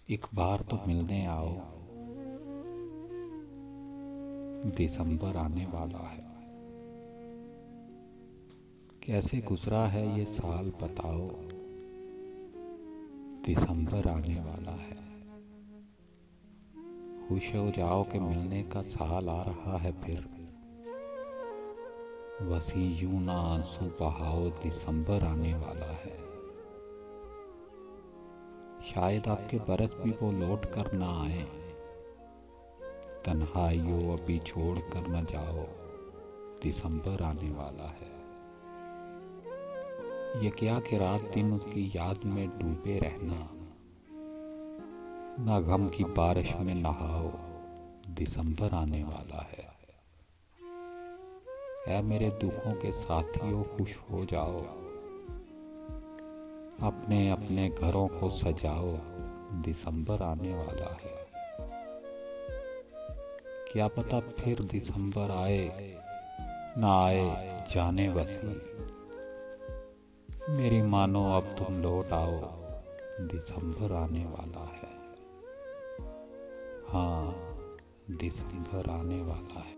एक बार तो मिलने आओ, दिसंबर आने वाला है। कैसे गुजरा है ये साल बताओ, दिसंबर आने वाला है। खुश हो जाओ कि मिलने का साल आ रहा है फिर। वसी यूं ना आंसू बहाओ, दिसंबर आने वाला है। शायद आपके बरस भी वो लौट कर ना आए, तन्हाइयों अभी छोड़ कर न जाओ, दिसंबर आने वाला है। ये क्या कि रात दिन उसकी याद में डूबे रहना, ना गम की बारिश में नहाओ, दिसंबर आने वाला है। ऐ मेरे दुखों के साथियों खुश हो जाओ, अपने अपने घरों को सजाओ, दिसंबर आने वाला है। क्या पता फिर दिसंबर आए ना आए, जाने बसी। मेरी मानो अब तुम लौट आओ, दिसंबर आने वाला है। हाँ, दिसंबर आने वाला है।